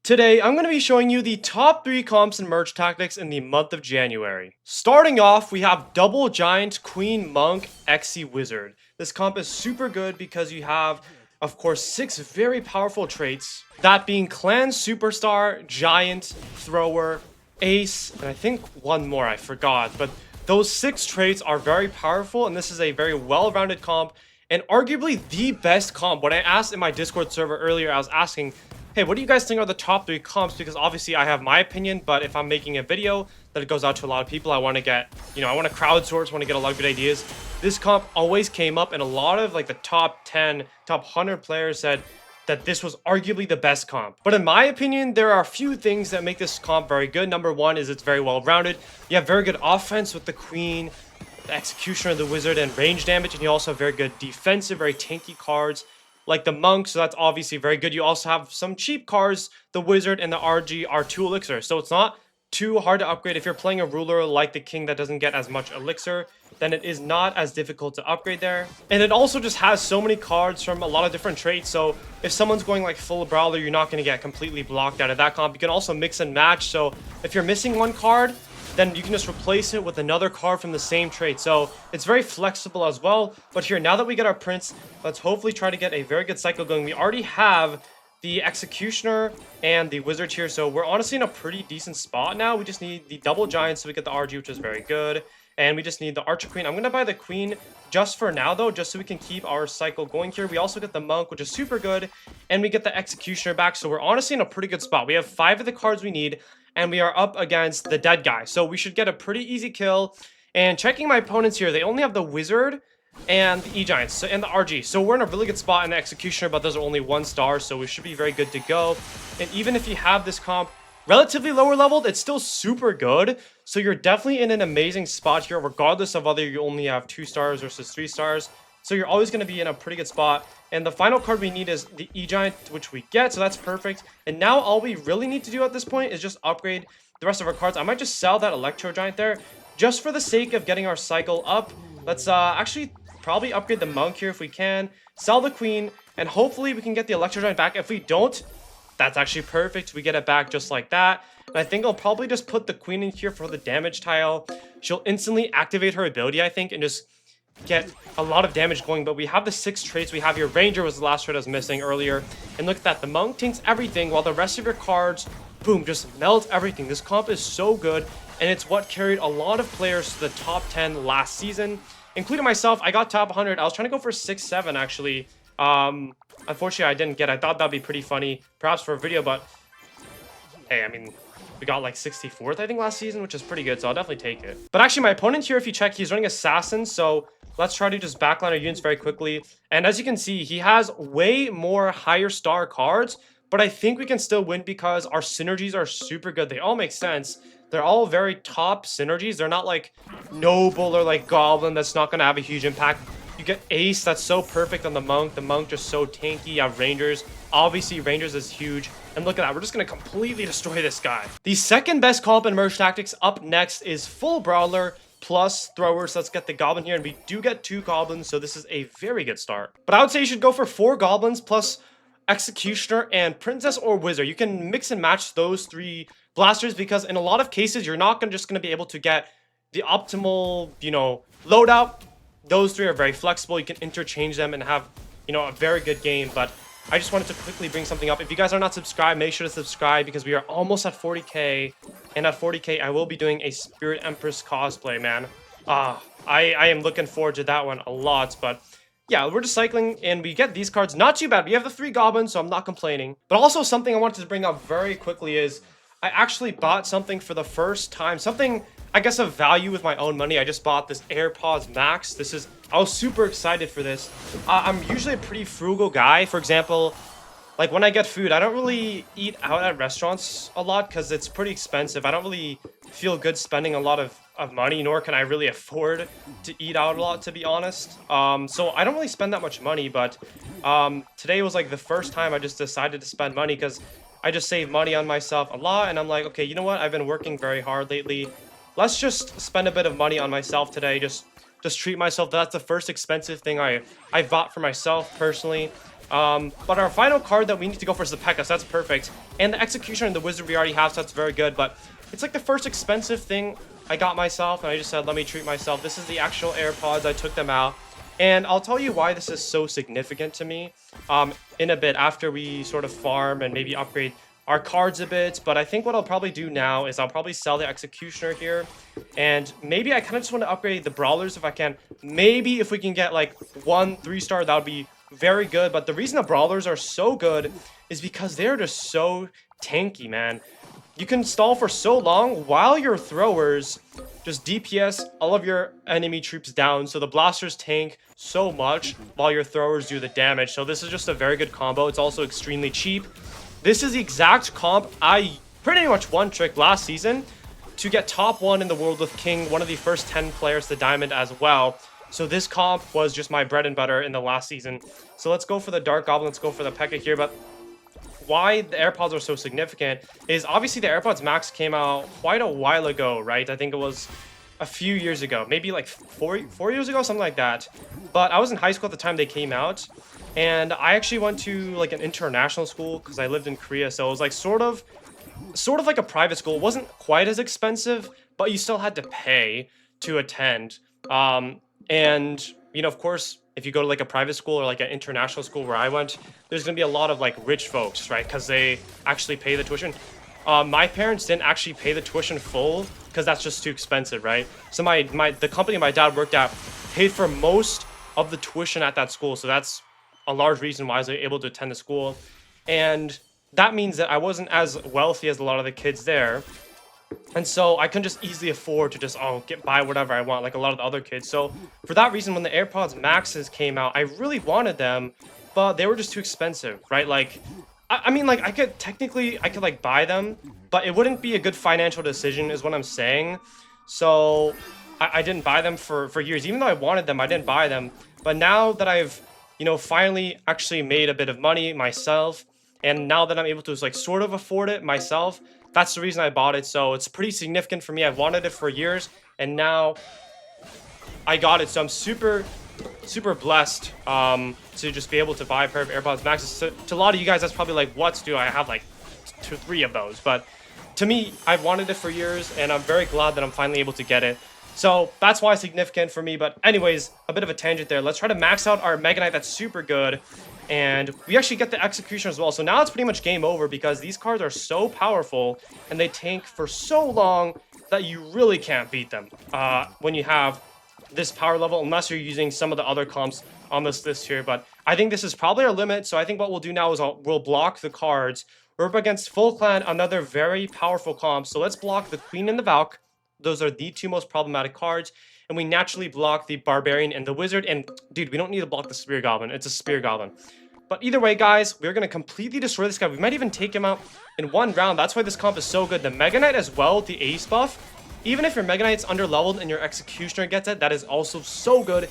Today, I'm going to be showing you the top 3 comps and merge tactics in the month of January. Starting off, we have Double Giant, Queen, Monk, Xe Wizard. This comp is super good because you have, of course, 6 very powerful traits. That being Clan Superstar, Giant, Thrower, Ace, and I think one more, I forgot. But those 6 traits are very powerful, and this is a very well-rounded comp, and arguably the best comp. When I asked in my Discord server earlier, I was asking, hey, what do you guys think are the top 3 comps? Because obviously I have my opinion, but if I'm making a video that it goes out to a lot of people, I want to get, I want to crowdsource, want to get a lot of good ideas. This comp always came up, and a lot of like the top 10, top 100 players said that this was arguably the best comp. But in my opinion, there are a few things that make this comp very good. Number one is it's very well rounded. You have very good offense with the Queen, the Executioner, the Wizard, and range damage, and you also have very good defensive, very tanky cards like the Monk, so that's obviously very good. You also have some cheap cards, the Wizard and the RG are 2 elixir, so it's not too hard to upgrade. If you're playing a ruler like the King that doesn't get as much elixir, then it is not as difficult to upgrade there. And it also just has so many cards from a lot of different traits, so if someone's going like full Brawler, you're not going to get completely blocked out of that comp. You can also mix and match, so if you're missing one card, then you can just replace it with another card from the same trait. So it's very flexible as well. But here, now that we get our prints, let's hopefully try to get a very good cycle going. We already have the Executioner and the Wizard here, so we're honestly in a pretty decent spot now. We just need the Double Giant so we get the RG, which is very good. And we just need the Archer Queen. I'm going to buy the Queen just for now, though, just so we can keep our cycle going here. We also get the Monk, which is super good. And we get the Executioner back, so we're honestly in a pretty good spot. We have 5 of the cards we need, and we are up against the dead guy. So we should get a pretty easy kill. And checking my opponents here, they only have the Wizard and the E-Giants and the RG. So we're in a really good spot in the Executioner, but those are only 1 star, so we should be very good to go. And even if you have this comp relatively lower leveled, it's still super good. So you're definitely in an amazing spot here, regardless of whether you only have 2 stars versus 3 stars. So you're always going to be in a pretty good spot. And the final card we need is the E-Giant, which we get, so that's perfect. And now all we really need to do at this point is just upgrade the rest of our cards. I might just sell that Electro Giant there, just for the sake of getting our cycle up. Let's actually probably upgrade the Monk here if we can. Sell the Queen, and hopefully we can get the Electro Giant back. If we don't, that's actually perfect. We get it back just like that. And I think I'll probably just put the Queen in here for the damage tile. She'll instantly activate her ability, I think, and just get a lot of damage going. But we have the 6 traits. We have your Ranger was the last trait I was missing earlier. And look at that. The Monk tanks everything, while the rest of your cards, boom, just melt everything. This comp is so good, and it's what carried a lot of players to the top 10 last season, including myself. I got top 100. I was trying to go for 6-7, actually. Unfortunately, I didn't get it. I thought that'd be pretty funny, perhaps for a video, but hey, I mean, we got like 64th, I think, last season, which is pretty good, so I'll definitely take it. But actually, my opponent here, if you check, he's running Assassin, so let's try to just backline our units very quickly. And as you can see, he has way more higher star cards, but I think we can still win because our synergies are super good. They all make sense. They're all very top synergies. They're not like Noble or like Goblin that's not going to have a huge impact. You get Ace, that's so perfect on the Monk. The Monk just so tanky. You have Rangers. Obviously, Rangers is huge. And look at that. We're just going to completely destroy this guy. The second best comp in merge tactics up next is full Brawler plus Throwers. Let's get the Goblin here. And we do get 2 Goblins, so this is a very good start. But I would say you should go for 4 Goblins plus Executioner and Princess or Wizard. You can mix and match those 3 blasters because in a lot of cases, you're not just going to be able to get the optimal, loadout. Those 3 are very flexible. You can interchange them and have, a very good game. But I just wanted to quickly bring something up. If you guys are not subscribed, make sure to subscribe because we are almost at 40k. And at 40k, I will be doing a Spirit Empress cosplay, man. I am looking forward to that one a lot. But yeah, we're just cycling and we get these cards. Not too bad. We have the 3 Goblins, so I'm not complaining. But also something I wanted to bring up very quickly is I actually bought something for the first time. Something, I guess, of value with my own money. I just bought this AirPods Max. I was super excited for this. I'm usually a pretty frugal guy. For example, like when I get food, I don't really eat out at restaurants a lot because it's pretty expensive. I don't really feel good spending a lot of money, nor can I really afford to eat out a lot, to be honest. So I don't really spend that much money, but today was like the first time I just decided to spend money because I just save money on myself a lot. And I'm like, okay, you know what? I've been working very hard lately. Let's just spend a bit of money on myself today. Just just treat myself. That's the first expensive thing I bought for myself personally. But our final card that we need to go for is the P.E.K.K.A, so that's perfect. And the Executioner and the Wizard we already have, so that's very good. But it's like the first expensive thing I got myself, and I just said, let me treat myself. This is the actual AirPods. I took them out. And I'll tell you why this is so significant to me in a bit after we sort of farm and maybe upgrade our cards a bit. But I think what I'll probably do now is I'll probably sell the Executioner here. And maybe I kind of just want to upgrade the Brawlers if I can. Maybe if we can get like 1 3-star, that would be very good. But the reason the Brawlers are so good is because they're just so tanky, man. You can stall for so long while your throwers just DPS all of your enemy troops down. So the blasters tank so much while your throwers do the damage. So this is just a very good combo. It's also extremely cheap. This is the exact comp I pretty much one-tricked last season to get top 1 in the world with King, one of the first 10 players to Diamond as well. So this comp was just my bread and butter in the last season. So let's go for the Dark Goblin. Let's go for the P.E.K.K.A here. But why the AirPods are so significant is obviously the AirPods Max came out quite a while ago, right? I think it was a few years ago, maybe like four years ago, something like that. But I was in high school at the time they came out, and I actually went to like an international school because I lived in Korea, so it was like sort of like a private school. It wasn't quite as expensive, but you still had to pay to attend. And you know, of course, if you go to like a private school or like an international school where I went, there's gonna be a lot of like rich folks, right? Because they actually pay the tuition. My parents didn't actually pay the tuition full because that's just too expensive, right? So the company my dad worked at paid for most of the tuition at that school. So that's a large reason why I was able to attend the school. And that means that I wasn't as wealthy as a lot of the kids there. And so I couldn't just easily afford to just, buy whatever I want, like a lot of the other kids. So for that reason, when the AirPods Maxes came out, I really wanted them, but they were just too expensive, right? Like, I mean, like, I could like buy them, but it wouldn't be a good financial decision is what I'm saying. So I didn't buy them for years. Even though I wanted them, I didn't buy them. But now that I've, you know, finally actually made a bit of money myself, and now that I'm able to like sort of afford it myself, that's the reason I bought it. So it's pretty significant for me. I've wanted it for years, and now I got it. So I'm super blessed to just be able to buy a pair of AirPods Maxes. To a lot of you guys, that's probably like, what do I have like 2 3 of those? But to me, I've wanted it for years, and I'm very glad that I'm finally able to get it. So that's why it's significant for me. But anyways, a bit of a tangent there. Let's try to max out our Mega Knight. That's super good. And we actually get the Executioner as well. So now it's pretty much game over because these cards are so powerful and they tank for so long that you really can't beat them when you have this power level, unless you're using some of the other comps on this list here. But I think this is probably our limit. So I think what we'll do now is we'll block the cards. We're up against Full Clan, another very powerful comp. So let's block the Queen and the Valk. Those are the 2 most problematic cards. And we naturally block the Barbarian and the Wizard. And, dude, we don't need to block the Spear Goblin. It's a Spear Goblin. But either way, guys, we're going to completely destroy this guy. We might even take him out in 1 round. That's why this comp is so good. The Mega Knight as well, the Ace buff. Even if your Mega Knight's under-leveled and your Executioner gets it, that is also so good.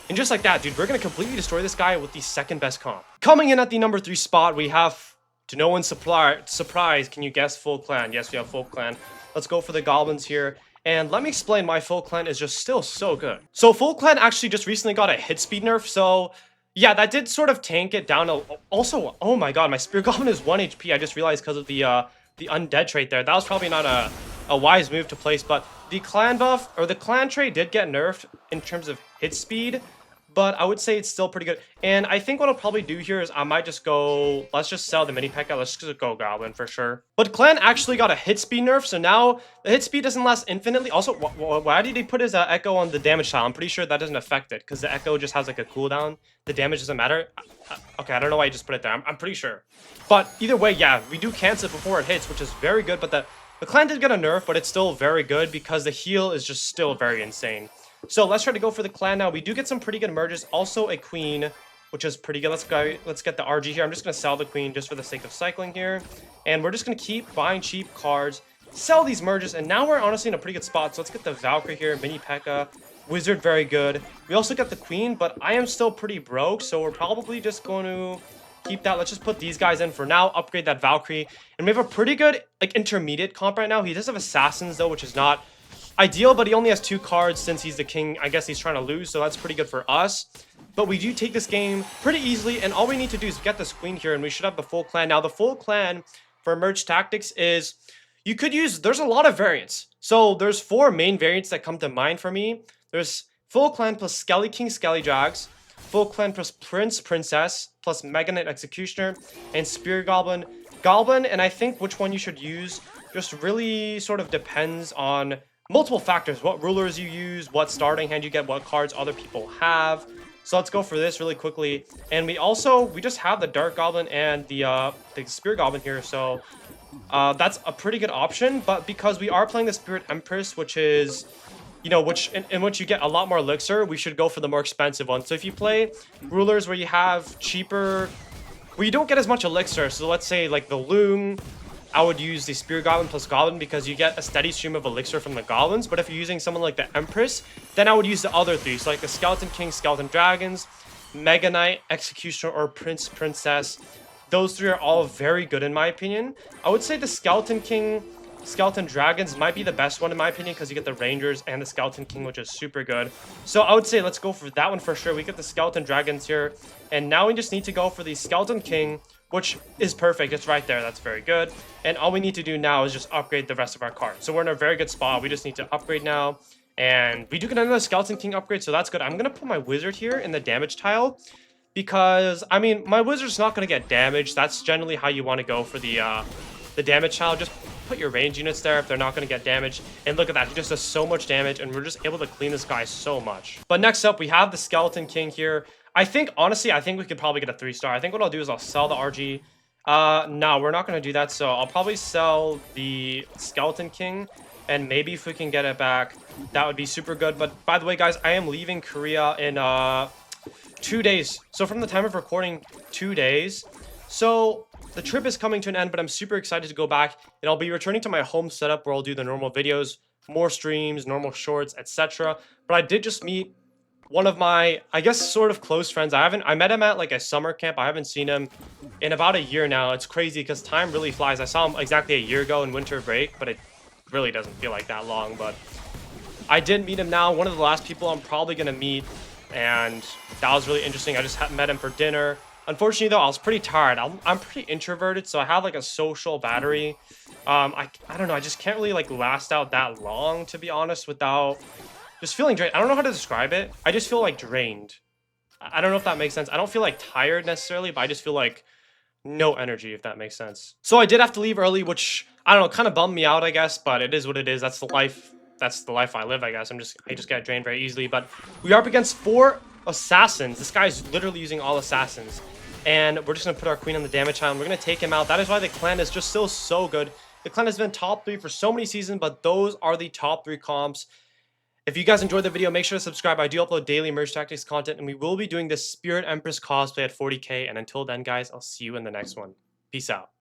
And just like that, dude, we're going to completely destroy this guy with the 2nd best comp. Coming in at the number 3 spot, we have, to no one's surprise, can you guess Full Clan? Yes, we have Full Clan. Let's go for the Goblins here. And let me explain why Full Clan is just still so good. So Full Clan actually just recently got a hit speed nerf. So yeah, that did sort of tank it down. Also, oh my god, my Spear Goblin is 1 HP. I just realized because of the undead trait there. That was probably not a wise move to place. But the clan buff, or the clan trait did get nerfed in terms of hit speed. But I would say it's still pretty good. And I think what I'll probably do here is I might just go, let's just sell the mini P.E.K.K.A. Let's just go Goblin for sure. But Clan actually got a hit speed nerf, so now the hit speed doesn't last infinitely. Also, why did he put his Echo on the damage tile? I'm pretty sure that doesn't affect it because the Echo just has like a cooldown. The damage doesn't matter. Okay, I don't know why I just put it there. I'm pretty sure. But either way, yeah, we do cancel it before it hits, which is very good. But the Clan did get a nerf, but it's still very good because the heal is just still very insane. So let's try to go for the Clan now. We do get some pretty good merges. Also a Queen, which is pretty good. Let's get the RG here. I'm just going to sell the Queen just for the sake of cycling here. And we're just going to keep buying cheap cards, sell these merges, and now we're honestly in a pretty good spot. So let's get the Valkyrie here, mini P.E.K.K.A. Wizard, very good. We also got the Queen, but I am still pretty broke, so we're probably just going to keep that. Let's just put these guys in for now, upgrade that Valkyrie. And we have a pretty good like intermediate comp right now. He does have Assassins, though, which is not ideal, but he only has 2 cards since he's the king. I guess he's trying to lose, so that's pretty good for us. But we do take this game pretty easily, and all we need to do is get this queen here, and we should have the full clan. Now, the full clan for Merge Tactics is, you could use, there's a lot of variants. So there's 4 main variants that come to mind for me. There's full clan plus Skelly King, Skelly Drags, full clan plus Prince, Princess, plus Mega Knight Executioner, and Spear Goblin. Goblin, and I think which one you should use just really sort of depends on multiple factors. What rulers you use, what starting hand you get, what cards other people have. So let's go for this really quickly. And we just have the Dark Goblin and the Spear Goblin here, so that's a pretty good option. But because we are playing the Spirit Empress, which is, you know, in which you get a lot more elixir, we should go for the more expensive one. So if you play rulers where you have cheaper, where you don't get as much elixir, so let's say like the Loom, I would use the Spear Goblin plus Goblin because you get a steady stream of elixir from the Goblins. But if you're using someone like the Empress, then I would use the other 3. So like the Skeleton King, Skeleton Dragons, Mega Knight, Executioner, or Prince, Princess. Those 3 are all very good in my opinion. I would say the Skeleton King, Skeleton Dragons might be the best one in my opinion because you get the Rangers and the Skeleton King, which is super good. So I would say let's go for that one for sure. We get the Skeleton Dragons here. And now we just need to go for the Skeleton King, which is perfect. It's right there. That's very good. And all we need to do now is just upgrade the rest of our cards. So we're in a very good spot. We just need to upgrade now. And we do get another Skeleton King upgrade, so that's good. I'm going to put my Wizard here in the damage tile because, I mean, my Wizard's not going to get damaged. That's generally how you want to go for the damage tile. Just put your range units there if they're not going to get damaged. And look at that. He just does so much damage, and we're just able to clean this guy so much. But next up, we have the Skeleton King here. Honestly, I think we could probably get a 3-star. I think what I'll do is I'll sell the RG. No, we're not going to do that. So I'll probably sell the Skeleton King. And maybe if we can get it back, that would be super good. But by the way, guys, I am leaving Korea in 2 days. So from the time of recording, 2 days. So the trip is coming to an end, but I'm super excited to go back. And I'll be returning to my home setup where I'll do the normal videos, more streams, normal shorts, etc. But I did just meet one of my, I guess, sort of close friends. I met him at like a summer camp. I haven't seen him in about a year now. It's crazy because time really flies. I saw him exactly a year ago in winter break, but it really doesn't feel like that long. But I did meet him now. One of the last people I'm probably going to meet, and that was really interesting. I just met him for dinner. Unfortunately, though, I was pretty tired. I'm pretty introverted, so I have like a social battery. I don't know. I just can't really like last out that long, to be honest, without just feeling drained. I don't know how to describe it. I just feel like drained. I don't know if that makes sense. I don't feel like tired necessarily, but I just feel like no energy, if that makes sense. So I did have to leave early, which, I don't know, kind of bummed me out, I guess, but it is what it is. That's the life. That's the life I live, I guess. I just get drained very easily. But we are up against 4 assassins. This guy's literally using all assassins. And we're just going to put our queen on the damage tile, and we're going to take him out. That is why the clan is just still so good. The clan has been top 3 for so many seasons, but those are the top 3 comps. If you guys enjoyed the video, make sure to subscribe. I do upload daily Merge Tactics content, and we will be doing this Spirit Empress cosplay at 40k. And until then, guys, I'll see you in the next one. Peace out.